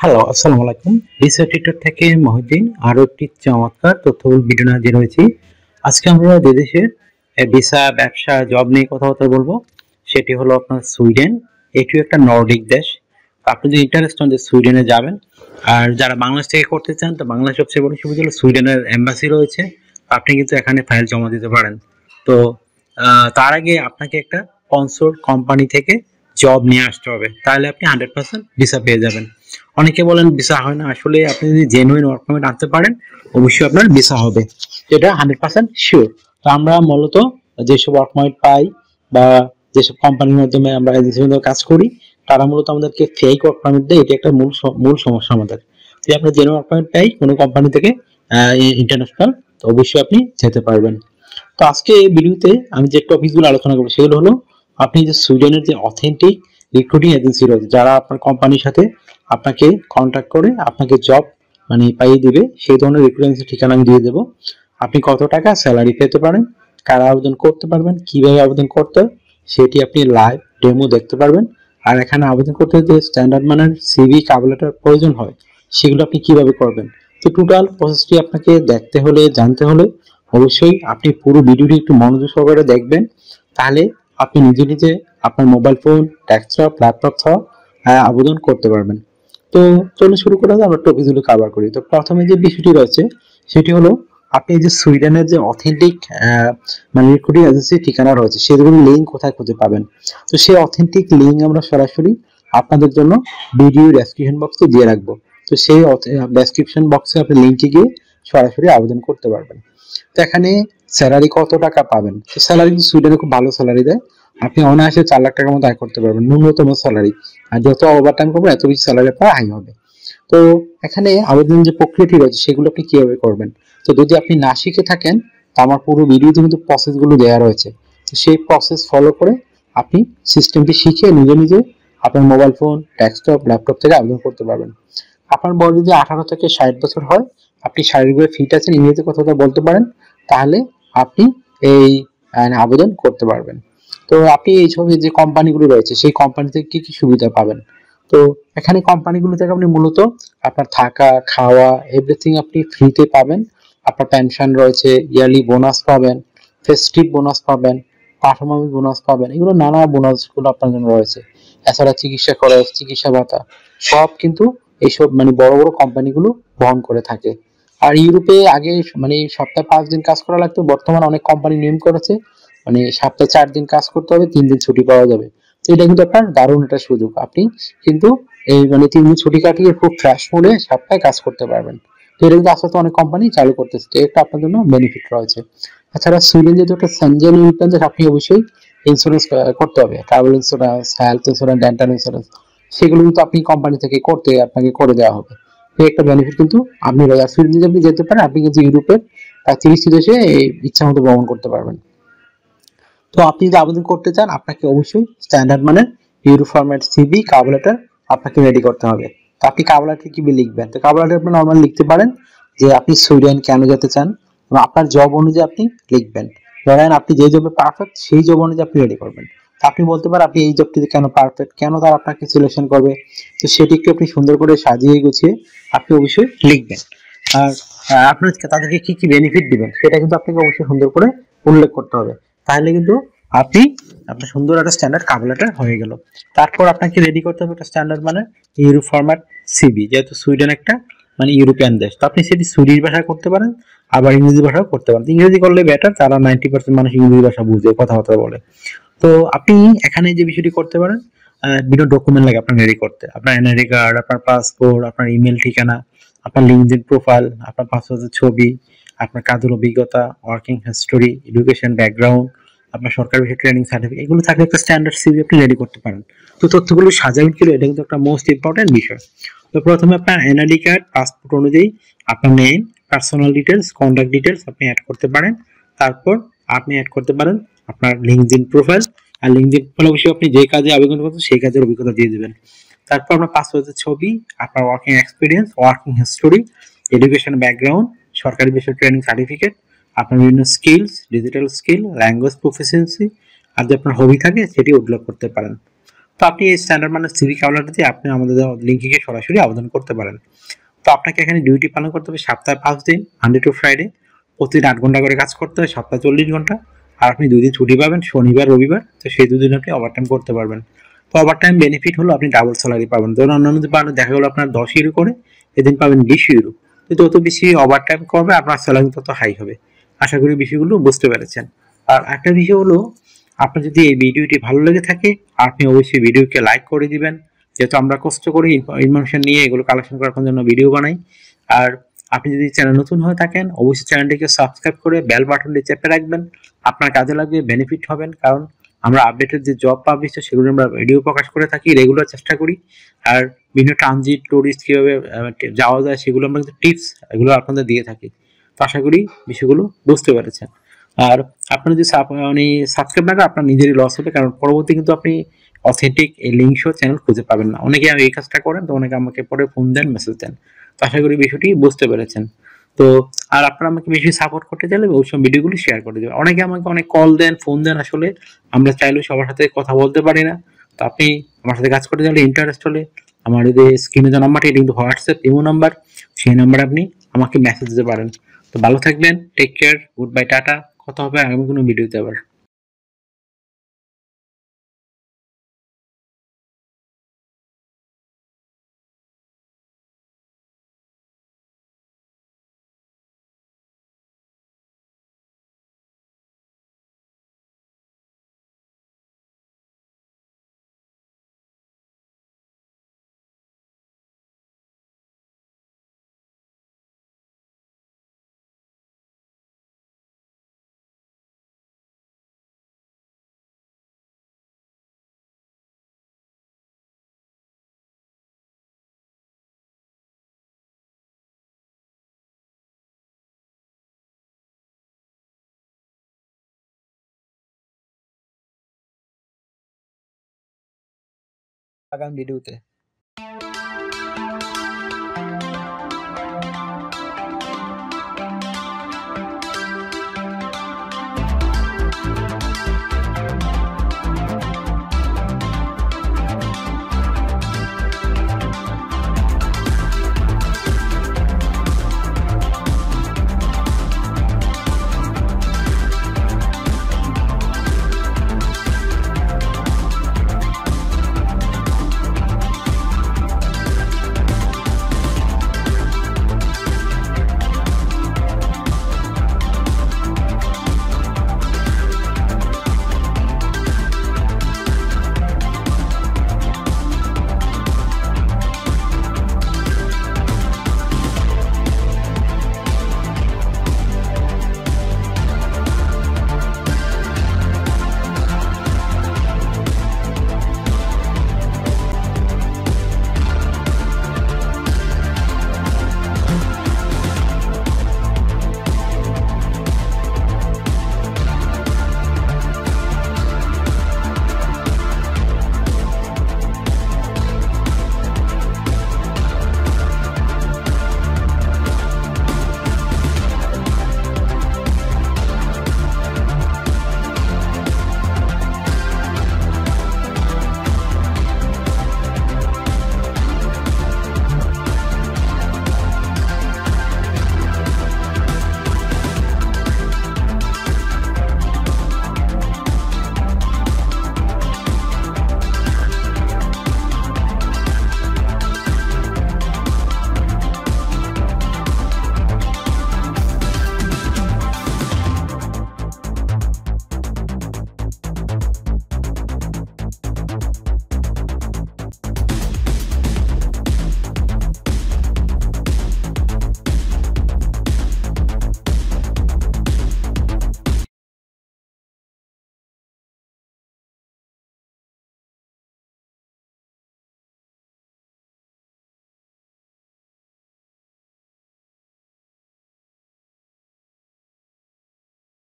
Hello, আসসালামু আলাইকুম। Research tutor থেকে মহিউদ্দিন আরো একটি চমৎকার তথ্যবহুল ভিডিও নিয়ে হাজির হয়েছি। আজকে আমরা দেশের ভিসা, ব্যবসা, জব নিয়ে কথাবার্তা বলবো। সেটি হলো আপনার সুইডেন। এটিও একটা নর্ডিক দেশ। আপনি যদি ইন্টারেস্ট হন যে সুইডেনে যাবেন, আর যারা বাংলাদেশ থেকে করতে চান, তো বাংলাদেশ সবচেয়ে বড় সুবিধা হলো সুইডেনের এম্বাসি রয়েছে। আপনি কিন্তু এখানে ফাইল জমা দিতে পারেন। তো তার আগে আপনাকে একটা স্পন্সর কোম্পানি থেকে জব নিয়ে আসতে হবে, তাহলে আপনি 100% ভিসা পেয়ে যাবেন। অনেকে বলেন ভিসা হয় না, আসলে আপনি যদি জেনুইন ওয়ার্ক পারমিট আনতে পারেন অবশ্যই আপনার ভিসা হবে, এটা 100% শিওর। তো আমরা মূলত যেসব ওয়ার্ক পারমিট পাই বা যেসব কোম্পানির মাধ্যমে আমরা এজেন্সির মধ্যে কাজ করি, তারা মূলত আমাদেরকে ফেক ওয়ার্ক পারমিট দেয়। এটা একটা মূল সমস্যা আমাদের। যদি আমরা জেনুইন ওয়ার্ক পারমিট পাই কোনো কোম্পানি থেকে ইন্টারন্যাশনাল, তো অবশ্যই আপনি যেতে পারবেন। তো আজকে এই ভিডিওতে আমি যে টপিকগুলো আলোচনা করবো সেগুলো হলো, আপনি যে সুইডেনের যে অথেন্টিক রিক্রুটিং এজেন্সি রয়েছে, যারা আপনার কোম্পানির সাথে আপনাকে কন্ট্যাক্ট করে আপনাকে জব পাইয়ে দিবে, সেই ধরনের রিক্রুটিং এজেন্সির ঠিকানা আমি দিয়ে দেবো। আপনি কত টাকা স্যালারি পেতে পারেন, কারা আবেদন করতে পারবেন, কিভাবে আবেদন করতে হয়, সেটি আপনি লাইভ ডেমো দেখতে পারবেন। আর এখানে আবেদন করতে যে স্ট্যান্ডার্ড মানের সিভি, কভার লেটার প্রয়োজন হয়, সেগুলো আপনি কিভাবে করবেন। তো টোটাল প্রসেসটি আপনাকে দেখতে হলে, জানতে হলে অবশ্যই আপনি পুরো ভিডিওটি একটু মনোযোগ সহকারে দেখবেন। তাহলে আপনি নিজে নিজে আপনার মোবাইল ফোন, ডেস্কটপ, ল্যাপটপ সহ আবেদন করতে পারবেন। তো চলুন শুরু করা যাক, আমরা টপিকগুলো কভার করি। তো প্রথমে যে বিষয়টি রয়েছে সেটি হলো, আপনি যে সুইডেনের যে অথেন্টিক রিক্রুটিং এজেন্সির ঠিকানা রয়েছে, সেগুলো লিঙ্ক কোথায় খুঁজে পাবেন। তো সেই অথেন্টিক লিঙ্ক আমরা সরাসরি আপনাদের জন্য ভিডিও ডেসক্রিপশন বক্সে দিয়ে রাখবো। তো সেই ডেসক্রিপশন বক্সে আপনি লিঙ্কে গিয়ে সরাসরি আবেদন করতে পারবেন। তো এখানে স্যালারি কত টাকা পাবেন, তো স্যালারি সুইডেনে খুব ভালো স্যালারি দেয়। আপনি অনায়াসে 4 লাখ টাকার মতো আয় করতে পারবেন, ন্যূনতম স্যালারি। আর যত ওভার টাইম করবেন এত বেশি স্যালারি আপনার হাই হবে। তো এখানে আবেদন যে প্রক্রিয়াটি রয়েছে সেগুলো আপনি কিভাবে করবেন। তো যদি আপনি না শিখে থাকেন, তো আমার পুরো ভিডিওতে কিন্তু প্রসেসগুলো দেওয়া রয়েছে। তো সেই প্রসেস ফলো করে আপনি সিস্টেমটি শিখে নিজে নিজে আপনার মোবাইল ফোন, ডেস্কটপ, ল্যাপটপ থেকে আবেদন করতে পারবেন। আপনার বয়স যদি 18 থেকে 60 বছর হয়, আপনি শারীরিকভাবে ফিট আছেন, ইংরেজিতে কথা বলতে পারেন, তাহলে আপনি এই আবেদন করতে পারবেন। তো আপনি এইসব যে কোম্পানিগুলো রয়েছে সেই কোম্পানি থেকে কি কি সুবিধা পাবেন। তো এখানে কোম্পানিগুলো থেকে আপনি মূলত আপনার থাকা, খাওয়া, এভরিথিং আপনি ফ্রিতে পাবেন। আপনার পেনশন রয়েছে, ইয়ারলি বোনাস পাবেন, ফেস্টিভ বোনাস পাবেন, পারফরম্যান্স বোনাস পাবেন, এগুলো নানা বোনাসগুলো আপনার জন্য রয়েছে। এছাড়া চিকিৎসা খরচ, চিকিৎসা ভাতা সব কিন্তু এইসব বড় বড় কোম্পানিগুলো বহন করে থাকে। আর ইউরোপে আগে সপ্তাহে 5 দিন কাজ করা লাগতো, বর্তমানে অনেক কোম্পানি নিয়ম করেছে সপ্তাহে 4 দিন কাজ করতে হবে, 3 দিন ছুটি পাওয়া যাবে। তো এটা কিন্তু আপনার দারুণ একটা সুযোগ। আপনি কিন্তু এই 3 দিন ছুটি কাটিয়ে খুব ফ্রেশ মুডে সপ্তাহে কাজ করতে পারবেন। তো এটা কিন্তু আস্তে আস্তে অনেক কোম্পানি চালু করতেছে, তো এটা আপনার জন্য বেনিফিট রয়েছে। তাছাড়া সুইডেন যেহেতু একটা সেনজেন ইউরোপিয়ান দেশ, আপনি অবশ্যই ইন্স্যুরেন্স করতে হবে, travel insurance, health insurance, dental insurance, সেগুলো কিন্তু আপনি কোম্পানি থেকে আপনাকে করে দেওয়া হবে। এই একটা বেনিফিট কিন্তু আপনি রয়েছে। সুইডেন যদি আপনি যেতে পারেন, আপনি কিন্তু ইউরোপের 30টি দেশে ইচ্ছা মতো ভ্রমণ করতে পারবেন। তো আপনি যদি আবেদন করতে চান, আপনাকে অবশ্যই স্ট্যান্ডার্ড মানের euro format CV, cover letter আপনাকে রেডি করতে হবে। তো আপনি কভার লেটার কি লিখবেন, তো কভার লেটার আপনি নরমালি লিখতে পারেন যে আপনি সুইডেন কেন যেতে চান, এবং আপনার জব অনুযায়ী আপনি লিখবেন। ধরেন আপনি যে জবে পারফেক্ট সেই জব অনুযায়ী আপনি রেডি করবেন। আপনি বলতে পারেন আপনি এই জবটিতে কেন পারফেক্ট, কেন তারা আপনাকে সিলেকশন করবে। তো সেটিকে আপনি সুন্দর করে সাজিয়ে গুছিয়ে আপনি অবশ্যই লিখবেন। আর আপনার তাদেরকে কি কি বেনিফিট দিবেন সেটা কিন্তু আপনাকে অবশ্যই সুন্দর করে উল্লেখ করতে হবে। তাহলে কিন্তু আপনি আপনার সুন্দর একটা স্ট্যান্ডার্ড কভার লেটার হয়ে গেল। তারপর আপনাকে রেডি করতে হবে একটা স্ট্যান্ডার্ড ইউরো ফরম্যাট সিভি। যেহেতু সুইডেন একটা ইউরোপিয়ান দেশ, তো আপনি সেটি সুইডিশ ভাষায় করতে পারেন, আবার ইংরেজি ভাষাও করতে পারেন। ইংরেজি করলে বেটার, তারা 90% মানুষ ইংরেজি ভাষা বুঝে, কথাবার্তা বলে। তো আপনি এখানে যে বিষয়টি করতে পারেন, বিভিন্ন ডকুমেন্ট লাগে আপনার রেডি করতে, আপনার এনআইডি কার্ড, আপনার পাসপোর্ট, আপনার ইমেল ঠিকানা, আপনার লিঙ্কডইন প্রোফাইল, আপনার পাসপোর্টের ছবি, আপনার কাজের অভিজ্ঞতা, ওয়ার্কিং হিস্টোরি, এডুকেশন ব্যাকগ্রাউন্ড, আপনার সরকারি বিষয়ে ট্রেনিং সার্টিফিকেট, এগুলো থাকলে একটা স্ট্যান্ডার্ড সিভি আপনি রেডি করতে পারেন। তো তথ্যগুলো সাজাবেন কি, এটা কিন্তু একটা মোস্ট ইম্পর্টেন্ট বিষয়। তো প্রথমে আপনার এনআইডি কার্ড, পাসপোর্ট অনুযায়ী আপনার name, personal details, contact details আপনি অ্যাড করতে পারেন। তারপর আপনি অ্যাড করতে পারেন আপনার লিঙ্কডইন প্রোফাইল। আর লিঙ্কডইন প্রোফাইল অবশ্যই আপনি যে কাজে আবেদন করছেন সেই কাজের অভিজ্ঞতা দিয়ে দেবেন। তারপর আপনার পাসপোর্টের ছবি, আপনার working experience, working history, education background, সরকারি বিষয়ে ট্রেনিং সার্টিফিকেট, আপনার বিভিন্ন skills, digital skill, language proficiency, আর যদি আপনার হবি থাকে সেটি উল্লেখ করতে পারেন। তো আপনি এই স্ট্যান্ডার্ড মানে সিভি কাভার দিয়ে আপনি আমাদের লিঙ্কে গিয়ে সরাসরি আবেদন করতে পারেন। তো আপনাকে এখানে ডিউটি পালন করতে হবে সপ্তাহে 5 দিন, মানডে টু ফ্রাইডে। প্রতিদিন 8 ঘন্টা করে কাজ করতে হয়, সপ্তাহে 40 ঘন্টা। আর আপনি 2 দিন ছুটি পাবেন, শনিবার রবিবার। তো সেই 2 দিন আপনি ওভারটাইম করতে পারবেন। তো ওভারটাইম বেনিফিট হলো আপনি ডাবল স্যালারি পাবেন। ধরুন অন্যান্য দেখা গেলো আপনার 10 ইউরো করে, এদিন পাবেন 20 ইউরো। তো যত বেশি ওভারটাইম করবে আপনার স্যালারি তত হাই হবে। আশা করি বিষয়গুলো বুঝতে পেরেছেন। আর একটা বিষয় হলো, আপনার যদি এই ভিডিওটি ভালো লেগে থাকে আপনি অবশ্যই ভিডিওকে লাইক করে দিবেন, যেহেতু আমরা কষ্ট করে ইনফরমেশন নিয়ে এগুলো কালেকশন করার জন্য ভিডিও বানাই। আর আপনি যদি চ্যানেল নতুন হয়ে থাকেন অবশ্যই চ্যানেলটিকে সাবস্ক্রাইব করে বেল বাটনটি চেপে রাখবেন। আপনার কাজে লাগবে, বেনিফিট হবেন, কারণ আমরা আপডেটেড যে জব পাবলিশ সেগুলো আমরা ভিডিও প্রকাশ করে থাকি, রেগুলার চেষ্টা করি। আর বিভিন্ন ট্রানজিট টুরিস্ট কীভাবে যাওয়া যায় সেগুলো আমরা কিন্তু টিপস এগুলো আপনাদের দিয়ে থাকি। তো আশা করি বিষয়গুলো বুঝতে পেরেছেন। আর আপনার যদি মানে সাবস্ক্রাইব না করেন আপনার নিজেরই লস হবে, কারণ পরবর্তী কিন্তু আপনি অথেন্টিক এই লিঙ্ক শো চ্যানেল খুঁজে পাবেন না। অনেকে এই কাজটা করেন, তো অনেকে আমাকে পরে ফোন দেন, মেসেজ দেন। তো আশা করি বিষয়টি বুঝতে পেরেছেন। তো আর আপনারা আমাকে বেশি সাপোর্ট করতে চাইলে ওই সব ভিডিওগুলো শেয়ার করে দেবেন। অনেকে আমাকে অনেক কল দেন, ফোন দেন, আসলে আমরা চাইলেও সবার সাথে কথা বলতে পারি না। তো আপনি আমার সাথে কাজ করতে চাইলে ইন্টারেস্ট হলে আমার যদি স্ক্রিনে যে নাম্বারটি এটা কিন্তু হোয়াটসঅ্যাপ ইমো নাম্বার, সেই নাম্বারে আপনি আমাকে মেসেজ দিতে পারেন। তো ভালো থাকবেন, take care, good bye, tata. কথা হবে আগামী কোনো ভিডিওতে আবার। আগামী ভিডিওতে।